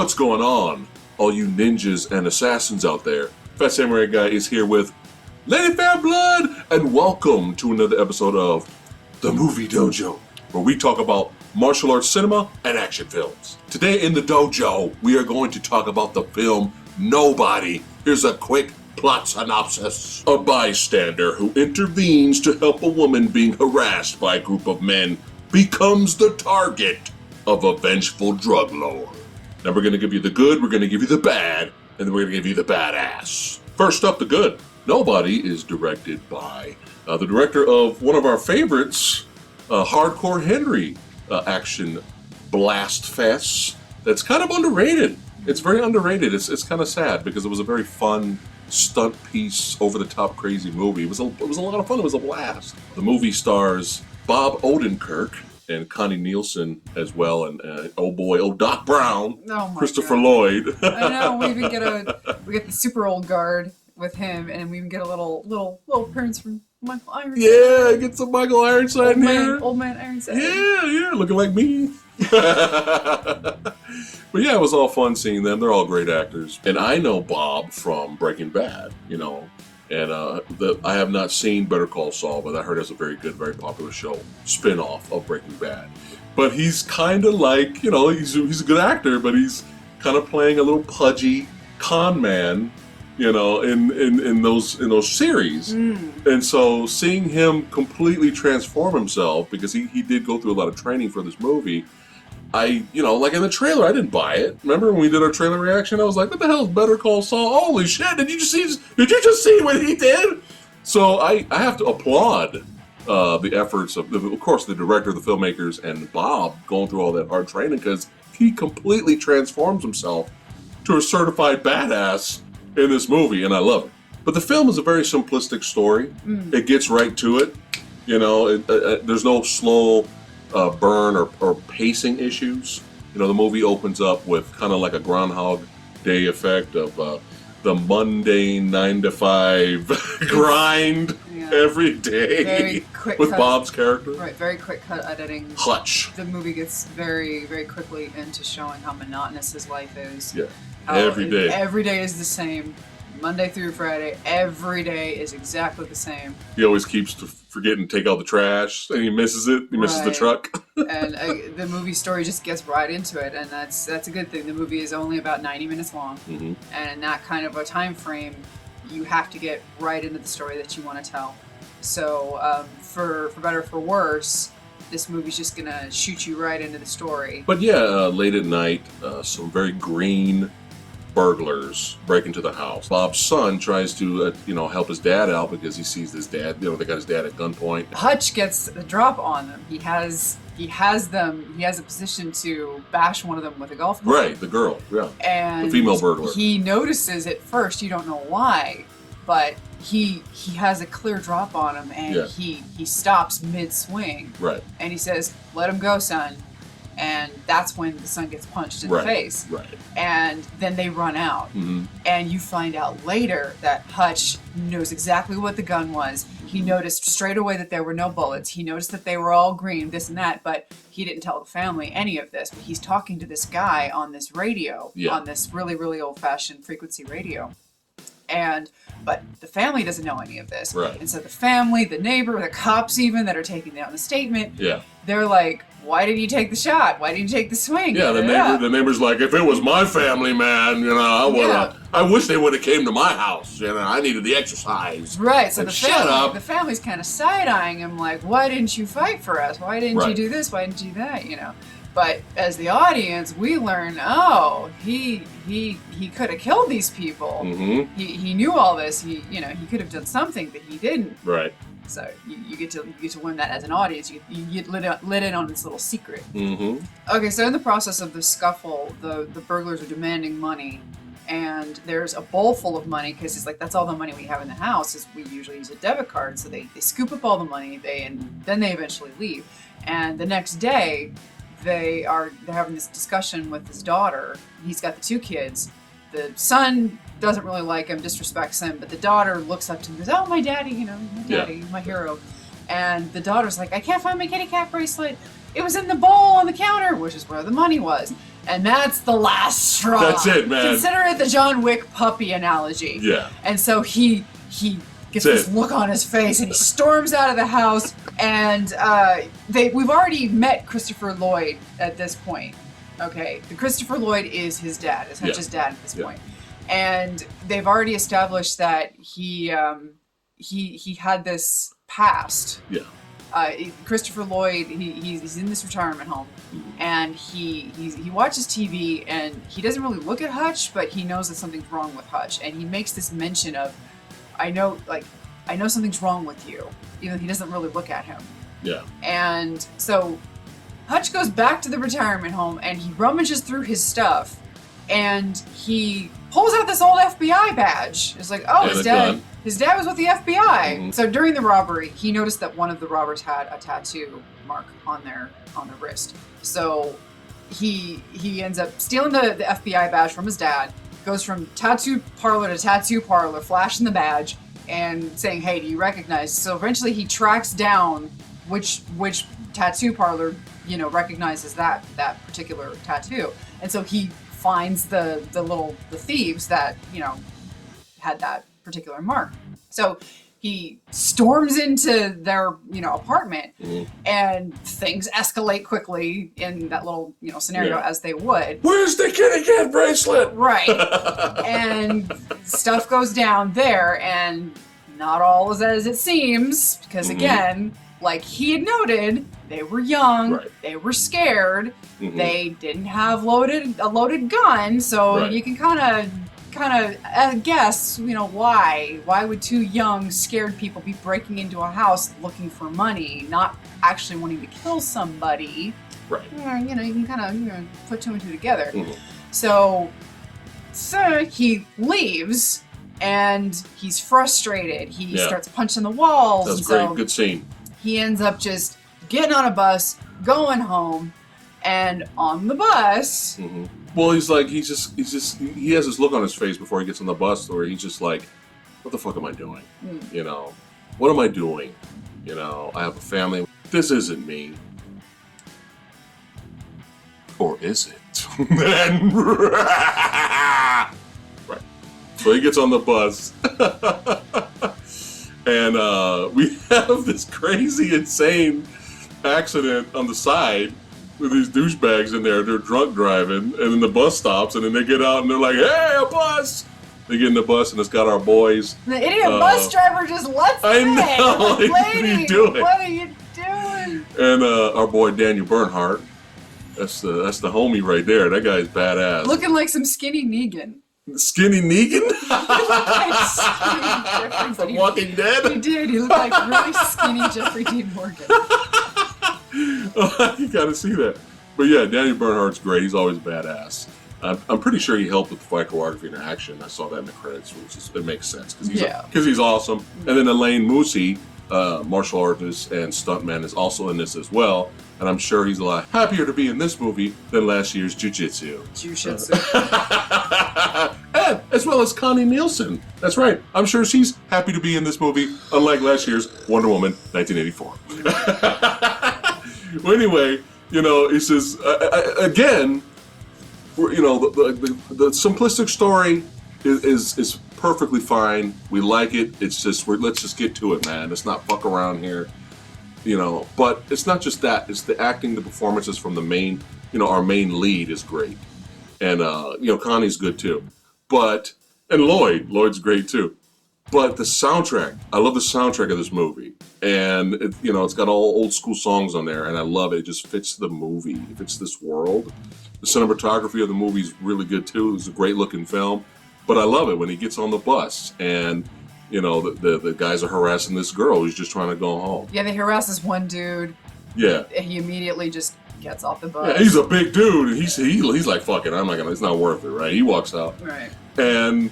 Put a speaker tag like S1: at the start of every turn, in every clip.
S1: What's going on, all you ninjas and assassins out there? Fat Samurai Guy is here with Lady Fair Blood, and welcome to another episode of The Movie Dojo, where we talk about martial arts cinema and action films. Today in the dojo, we are going to talk about the film Nobody. Here's a quick plot synopsis. A bystander who intervenes to help a woman being harassed by a group of men becomes the target of a vengeful drug lord. Now we're going to give you the good, we're going to give you the bad, and then we're going to give you the badass. First up, the good. Nobody is directed by the director of one of our favorites, Hardcore Henry action blast fest. That's kind of underrated. It's very underrated. It's kind of sad because it was a very fun stunt piece, over-the-top crazy movie. It was a lot of fun. It was a blast. The movie stars Bob Odenkirk and Connie Nielsen as well, and Doc Brown, Christopher Lloyd.
S2: I know, we get the super old guard with him, and we even get a little appearance from Michael Ironside.
S1: Yeah, get some Michael Ironside in here.
S2: Old man Ironside.
S1: Yeah, looking like me. But yeah, it was all fun seeing them. They're all great actors. And I know Bob from Breaking Bad, and I have not seen Better Call Saul, but I heard it's a very good, very popular show, spin-off of Breaking Bad. But he's kind of like, he's a good actor, but he's kind of playing a little pudgy con man, in those series. And so seeing him completely transform himself, because he did go through a lot of training for this movie, like in the trailer, I didn't buy it. Remember when we did our trailer reaction? I was like, what the hell is Better Call Saul? Holy shit, did you just see what he did? So I have to applaud the efforts of course, the director, the filmmakers, and Bob going through all that hard training, because he completely transforms himself to a certified badass in this movie, and I love it. But the film is a very simplistic story. It gets right to it. There's no slow burn or pacing issues. The movie opens up with kind of like a Groundhog Day effect of the mundane 9-to-5 grind every day.
S2: Very quick
S1: with
S2: cut.
S1: Bob's character.
S2: Right, very quick cut editing.
S1: Hutch.
S2: The movie gets very, very quickly into showing how monotonous his life is.
S1: Yeah. Every day.
S2: Every day is the same. Monday through Friday, every day is exactly the same.
S1: He always keeps forgetting to take out the trash, and he misses it. He misses the truck.
S2: And the movie story just gets right into it, and that's a good thing. The movie is only about 90 minutes long, and in that kind of a time frame, you have to get right into the story that you want to tell. So, for better or for worse, this movie's just gonna shoot you right into the story.
S1: But yeah, late at night, some very green burglars break into the house. Bob's son tries to, help his dad out because he sees his dad. They got his dad at gunpoint.
S2: Hutch gets the drop on them. He has a position to bash one of them with a golf club.
S1: Right, the girl, yeah.
S2: And
S1: the female burglar.
S2: He notices at first, you don't know why, but he has a clear drop on him, and he stops mid-swing.
S1: Right.
S2: And he says, "Let him go, son." And that's when the son gets punched in the face.
S1: Right.
S2: And then they run out. And you find out later that Hutch knows exactly what the gun was. He noticed straight away that there were no bullets. He noticed that they were all green, this and that, but he didn't tell the family any of this. But he's talking to this guy on this radio, on this really, really old-fashioned frequency radio. But the family doesn't know any of this.
S1: Right.
S2: And so the family, the neighbor, the cops even that are taking down the statement, they're like, why didn't you take the shot? Why didn't you take the swing?
S1: Yeah, the neighbor's like, if it was my family, man, I wish they would have came to my house. I needed the exercise.
S2: Right, so
S1: the
S2: family's kind of side-eyeing him like, why didn't you fight for us? Why didn't you do this? Why didn't you do that? But as the audience, we learn, he could have killed these people. He knew all this. He could have done something, but he didn't.
S1: Right.
S2: So you get to learn that as an audience. You get let in on this little secret. Okay, so in the process of the scuffle, the burglars are demanding money, and there's a bowl full of money because it's like, that's all the money we have in the house. Is we usually use a debit card, so they scoop up all the money. Then they eventually leave, and the next day they're having this discussion with his daughter. He's got the two kids. The son doesn't really like him, disrespects him, but the daughter looks up to him and goes, "Oh, my daddy, my hero." And the daughter's like, "I can't find my kitty cat bracelet. It was in the bowl on the counter," which is where the money was. And that's the last straw.
S1: That's it, man.
S2: Consider it the John Wick puppy analogy.
S1: Yeah.
S2: And so he gets this look on his face, and he storms out of the house. And we've already met Christopher Lloyd at this point. Okay, Christopher Lloyd is his dad. Is Hutch's dad at this point. And they've already established that he had this past.
S1: Yeah.
S2: Christopher Lloyd, he's in this retirement home, and he watches TV, and he doesn't really look at Hutch, but he knows that something's wrong with Hutch, and he makes this mention of, I know something's wrong with you, even though he doesn't really look at him.
S1: Yeah.
S2: And so Hutch goes back to the retirement home, and he rummages through his stuff, and he pulls out this old FBI badge. It's like, oh, his dad was with the FBI. Mm-hmm. So during the robbery, he noticed that one of the robbers had a tattoo mark on their wrist. So he ends up stealing the FBI badge from his dad, goes from tattoo parlor to tattoo parlor, flashing the badge and saying, hey, do you recognize? So eventually he tracks down which tattoo parlor, recognizes that particular tattoo. And so he finds the thieves that, had that particular mark. So he storms into their, apartment, and things escalate quickly in that little, scenario as they would.
S1: Where's the kitty cat bracelet?
S2: Right. And stuff goes down there, and not all is as it seems, because again, like he had noted, they were young, they were scared, they didn't have a loaded gun, so you can kind of guess, why would two young, scared people be breaking into a house looking for money, not actually wanting to kill somebody.
S1: Right.
S2: You can kind of put two and two together. So he leaves, and he's frustrated. He starts punching the walls.
S1: That's great. Good scene.
S2: He ends up just getting on a bus, going home, and on the bus.
S1: Well, he has this look on his face before he gets on the bus where he's just like, what the fuck am I doing? What am I doing? I have a family. This isn't me. Or is it? Right. So he gets on the bus. And we have this crazy, insane accident on the side with these douchebags in there. They're drunk driving, and then the bus stops, and then they get out, and they're like, hey, a bus! They get in the bus, and it's got our boys.
S2: The idiot bus driver just lets them in.
S1: I know!
S2: Lady,
S1: what are you doing?
S2: What are you doing?
S1: And our boy Daniel Bernhardt, that's the homie right there. That guy's badass.
S2: Looking like some skinny Negan.
S1: Skinny Negan?
S2: From
S1: Walking Dead?
S2: He did. He looked like really skinny Jeffrey Dean Morgan.
S1: You gotta see that. But yeah, Daniel Bernhardt's great. He's always badass. I'm pretty sure he helped with the fight choreography and action. I saw that in the credits, which it makes sense because he's awesome. And then Elaine Moosey, martial artist and stuntman, is also in this as well. And I'm sure he's a lot happier to be in this movie than last year's Jiu-Jitsu. And as well as Connie Nielsen. That's right. I'm sure she's happy to be in this movie, unlike last year's Wonder Woman 1984. Well, anyway, it's just, again, the simplistic story is perfectly fine. We like it. It's just, let's just get to it, man. Let's not fuck around here. But it's not just that. It's the acting, the performances from the main, our main lead is great. And, Connie's good too. And Lloyd's great too. But the soundtrack, I love the soundtrack of this movie. And, it's got all old school songs on there, and I love it. It just fits the movie. It fits this world. The cinematography of the movie is really good too. It's a great looking film. But I love it when he gets on the bus and, the guys are harassing this girl who's just trying to go home.
S2: Yeah, they harass this one dude.
S1: Yeah.
S2: He immediately just gets off the bus.
S1: Yeah, he's a big dude, and he's like, fuck it, it's not worth it, right? He walks out.
S2: Right.
S1: And,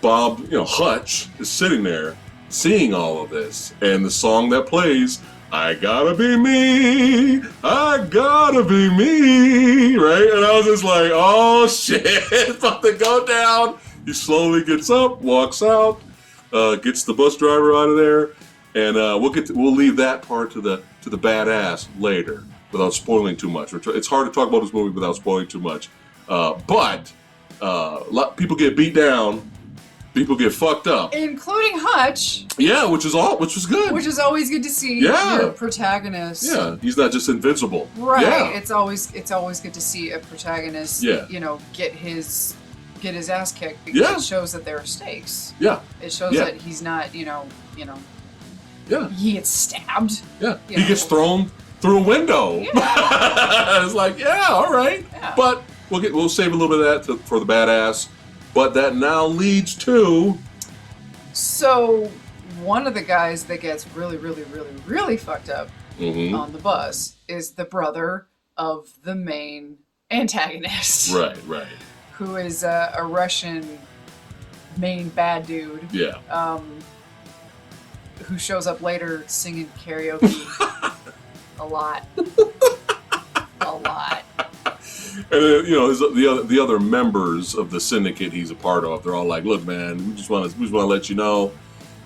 S1: Bob, Hutch is sitting there seeing all of this, and the song that plays, I gotta be me, I gotta be me, right? And I was just like, oh shit, it's about to go down. He slowly gets up, walks out, gets the bus driver out of there, and we'll leave that part to the badass later. without spoiling too much. It's hard to talk about this movie without spoiling too much. But people get beat down, people get fucked up,
S2: including Hutch.
S1: Yeah, which was good.
S2: Which is always good to see.
S1: Yeah.
S2: Your protagonist.
S1: Yeah, he's not just invincible.
S2: Right.
S1: Yeah.
S2: It's always good to see a protagonist.
S1: Yeah.
S2: Get his ass kicked because it shows that there are stakes.
S1: Yeah.
S2: It shows that he's not. Yeah. He gets stabbed.
S1: Yeah. He gets thrown through a window. Yeah. It's like, all right.
S2: Yeah.
S1: But we'll save a little bit of that for the badass. But that now leads to.
S2: So, one of the guys that gets really, really, really, really fucked up on the bus is the brother of the main antagonist.
S1: Right.
S2: Who is a Russian main bad dude.
S1: Yeah.
S2: Who shows up later singing karaoke a lot. A lot.
S1: And then, the other members of the syndicate he's a part of, they're all like, "Look, man, we just want to let you know,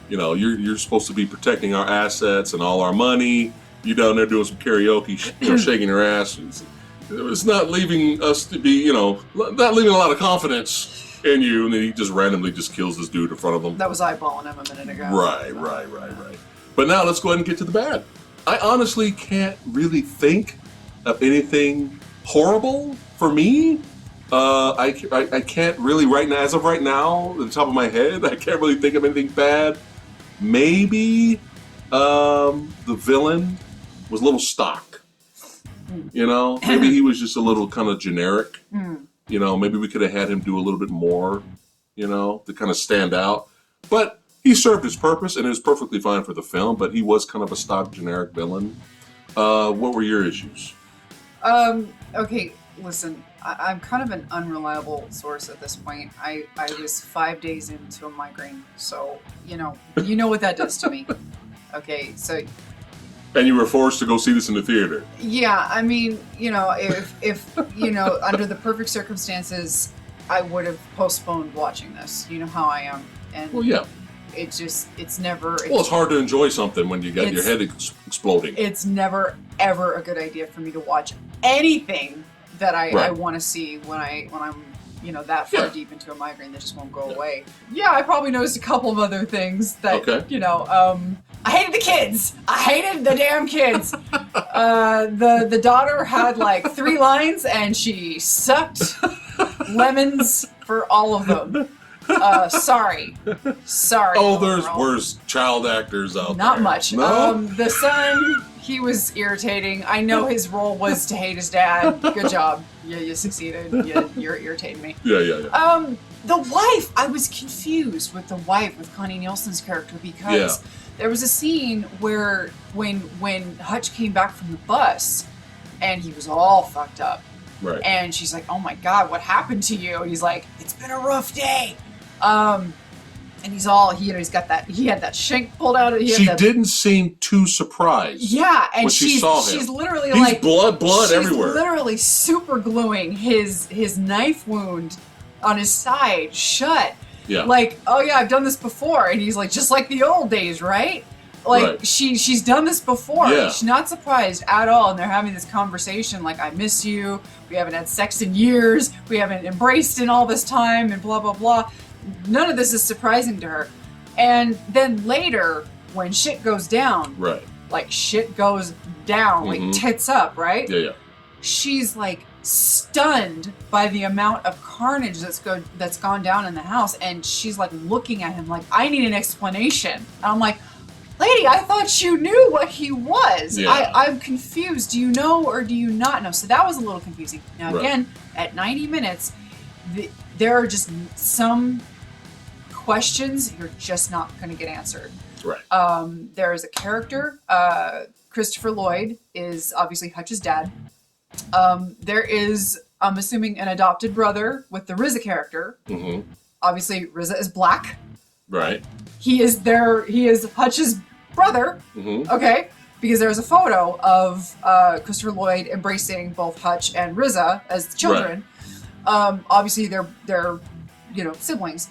S1: you're supposed to be protecting our assets and all our money. You down there doing some karaoke, shaking your ass. It's not leaving us to be, not leaving a lot of confidence in you." And then he just randomly just kills this dude in front of them.
S2: That was eyeballing him a minute ago.
S1: Right. But now let's go ahead and get to the bad. I honestly can't really think of anything horrible for me. I can't really right now, as of right now, at the top of my head, I can't really think of anything bad. Maybe the villain was a little stock. Maybe he was just a little kind of generic. Maybe we could have had him do a little bit more, to kind of stand out. But he served his purpose, and it was perfectly fine for the film, but he was kind of a stock generic villain. What were your issues?
S2: Okay, listen, I'm kind of an unreliable source at this point. I was 5 days into a migraine, so, you know what that does to me. Okay, so...
S1: And you were forced to go see this in the theater.
S2: Yeah, I mean, if under the perfect circumstances, I would have postponed watching this. You know how I am. And
S1: well, yeah.
S2: It's never...
S1: It's hard to enjoy something when you got your head exploding.
S2: It's never, ever a good idea for me to watch anything that I want to see when I'm that far deep into a migraine that just won't go away. Yeah, I probably noticed a couple of other things that, I hated the kids. I hated the damn kids. The daughter had like 3 lines and she sucked lemons for all of them. Sorry.
S1: Oh, there's worse child actors out there.
S2: Not much.
S1: No?
S2: The son, he was irritating. I know his role was to hate his dad. Good job. You succeeded. You're irritating me.
S1: Yeah.
S2: The wife, I was confused with the wife, with Connie Nielsen's character, because there was a scene where when Hutch came back from the bus and he was all fucked up.
S1: Right.
S2: And she's like, "Oh my God, what happened to you?" And he's like, "It's been a rough day." And he's all, he had that shank pulled out.
S1: She didn't seem too surprised.
S2: Yeah, and
S1: when she saw him.
S2: She's literally
S1: He's blood everywhere.
S2: She's literally super gluing his knife wound on his side shut.
S1: Yeah.
S2: Like, "Oh yeah, I've done this before." And he's like, "Just like the old days, right?" Like, she's done this before.
S1: Yeah.
S2: She's not surprised at all. And they're having this conversation like, "I miss you. We haven't had sex in years. We haven't embraced in all this time," and blah, blah, blah. None of this is surprising to her. And then later, when shit goes down, like shit goes down, like tits up, right?
S1: Yeah.
S2: She's like stunned by the amount of carnage that's gone down in the house, and she's like looking at him like, "I need an explanation." And I'm like, "Lady, I thought you knew what he was.
S1: Yeah.
S2: I'm confused. Do you know or do you not know?" So that was a little confusing. Now again, at 90 minutes, there are just some questions you're just not going to get answered.
S1: Right.
S2: There is a character, Christopher Lloyd is obviously Hutch's dad. There is, I'm assuming, an adopted brother with the RZA character.
S1: Mm-hmm.
S2: Obviously, RZA is black.
S1: Right.
S2: He is Hutch's brother.
S1: Mm-hmm.
S2: Okay. Because there's a photo of Christopher Lloyd embracing both Hutch and RZA as children. Right. Obviously, they're siblings.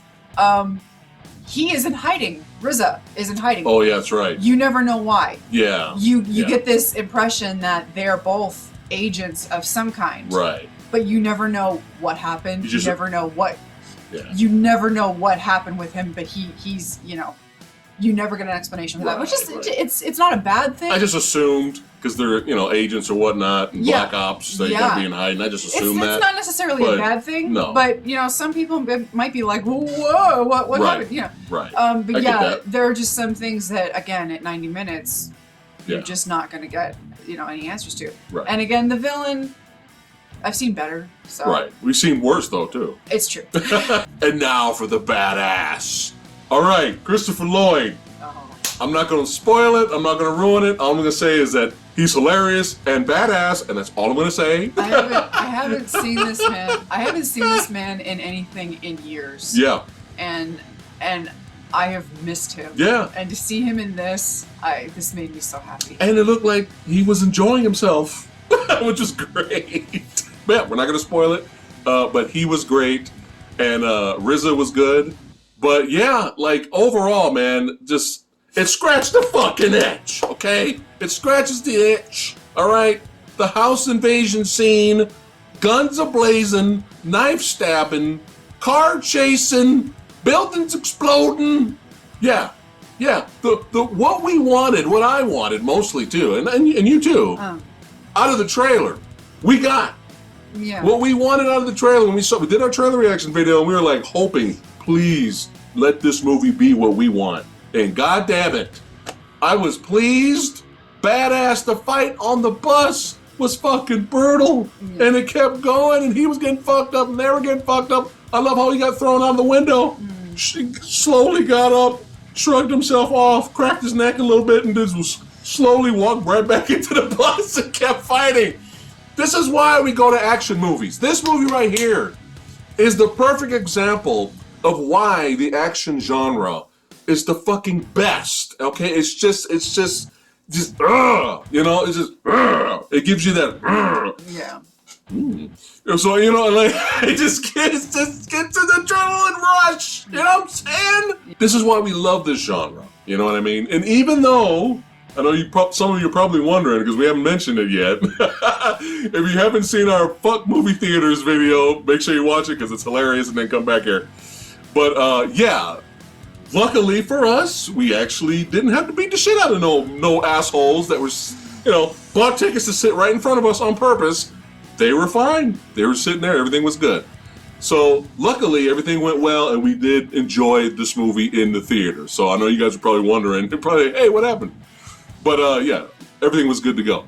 S2: he is in hiding. RZA is in hiding.
S1: Oh yeah, that's right.
S2: You never know why.
S1: Yeah.
S2: You get this impression that they're both agents of some kind.
S1: Right.
S2: But you never know what happened. You never know what.
S1: Yeah.
S2: You never know what happened with him. But he's you never get an explanation for that, which is it's not a bad thing.
S1: I just assumed because they're agents or whatnot and black ops, they gotta be in hiding. I just assumed that.
S2: It's not necessarily a bad thing. No. But some people might be like, whoa, what happened?
S1: Right.
S2: But there are just some things that again at 90 minutes you're just not gonna get any answers to.
S1: Right.
S2: And again, the villain, I've seen better. So.
S1: Right. We've seen worse though too.
S2: It's true.
S1: And now for the badass. All right, Christopher Lloyd. I'm not going to spoil it. I'm not going to ruin it. All I'm going to say is that he's hilarious and badass, and that's all I'm going to say.
S2: I haven't seen this man. I haven't seen this man in anything in years.
S1: Yeah.
S2: And I have missed him.
S1: Yeah.
S2: And to see him in this made me so happy.
S1: And it looked like he was enjoying himself, which is great. But yeah, we're not going to spoil it. But he was great, and RZA was good. But yeah, like overall, man, just it scratched the fucking itch, okay? It scratches the itch, all right? The house invasion scene, guns a-blazing, knife stabbing, car chasing, buildings exploding. Yeah. The what we wanted, what I wanted mostly too, and you too, out of the trailer, we got.
S2: Yeah.
S1: What we wanted out of the trailer when we did our trailer reaction video, and we were like hoping, please let this movie be what we want. And god damn it, I was pleased. Badass, the fight on the bus was fucking brutal. Yeah. And it kept going, and he was getting fucked up, and they were getting fucked up. I love how he got thrown out of the window. She slowly got up, shrugged himself off, cracked his neck a little bit, and just slowly walked right back into the bus and kept fighting. This is why we go to action movies. This movie right here is the perfect example of why the action genre is the fucking best. Okay, it's just it's just it gives you that
S2: yeah.
S1: So like it just gets to the adrenaline rush. You know what I'm saying? This is why we love this genre. You know what I mean? And even though I know some of you are probably wondering because we haven't mentioned it yet. If you haven't seen our Fuck Movie Theaters video, make sure you watch it because it's hilarious, and then come back here. But yeah, luckily for us, we actually didn't have to beat the shit out of no assholes that were, bought tickets to sit right in front of us on purpose. They were fine. They were sitting there. Everything was good. So luckily, everything went well, and we did enjoy this movie in the theater. So I know you guys are probably wondering, hey, what happened? But yeah, everything was good to go.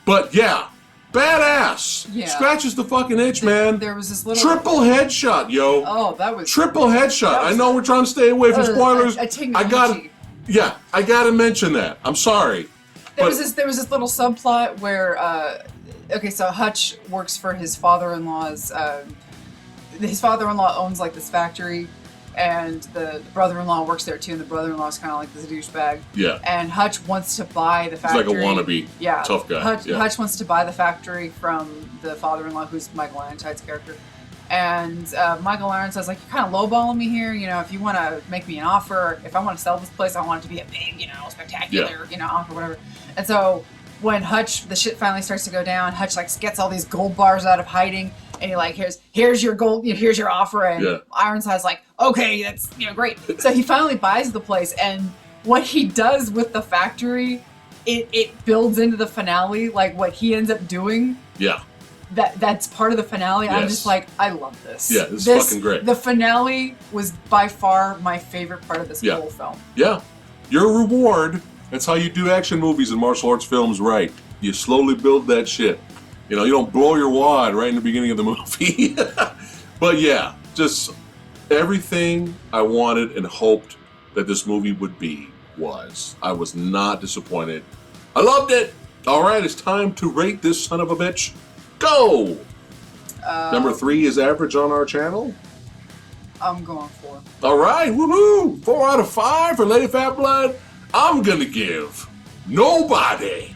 S1: But yeah, badass. Yeah. Scratches the fucking itch, man.
S2: There was this little
S1: triple headshot, yo.
S2: Oh, that was
S1: triple headshot. I know we're trying to stay away from spoilers. I gotta mention that. I'm sorry.
S2: There was this little subplot where so Hutch works for his father-in-law's. His father-in-law owns like this factory. And the brother-in-law works there too, and the brother-in-law's kind of like this douchebag.
S1: Yeah.
S2: And Hutch wants to buy the factory.
S1: He's like a wannabe tough guy.
S2: Hutch wants to buy the factory from the father-in-law, who's Michael Ironside's character. And Michael Ironside says, you're kind of lowballing me here. If you want to make me an offer, if I want to sell this place, I want it to be a big, spectacular, offer, whatever. And so when the shit finally starts to go down, Hutch gets all these gold bars out of hiding. And he here's your gold, here's your offer, and Ironside's like, okay, that's great. So he finally buys the place, and what he does with the factory, it builds into the finale, like what he ends up doing.
S1: Yeah.
S2: That's part of the finale. Yes. I'm just like, I love this.
S1: Yeah, this is fucking great.
S2: The finale was by far my favorite part of this whole film.
S1: Yeah. Your reward. That's how you do action movies and martial arts films right. You slowly build that shit. You don't blow your wad right in the beginning of the movie. But yeah, just everything I wanted and hoped that this movie would be was. I was not disappointed. I loved it. All right, it's time to rate this son of a bitch. Go! Number 3 is average on our channel.
S2: I'm going 4.
S1: All right, woohoo! 4 out of 5 for Lady Fat Blood. I'm gonna give nobody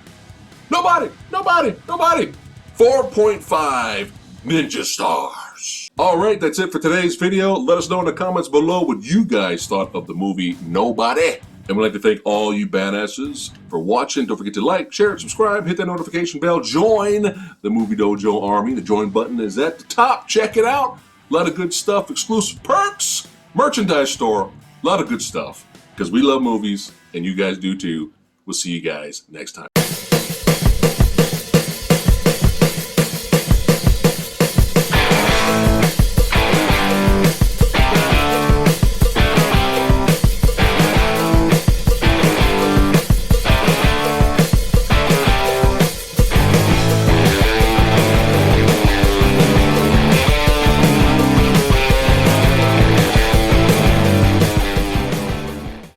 S1: 4.5 ninja stars. Alright, that's it for today's video. Let us know in the comments below what you guys thought of the movie Nobody. And we'd like to thank all you badasses for watching. Don't forget to like, share, subscribe, hit that notification bell, join the Movie Dojo Army. The join button is at the top. Check it out. A lot of good stuff, exclusive perks, merchandise store, a lot of good stuff. Because we love movies, and you guys do too. We'll see you guys next time.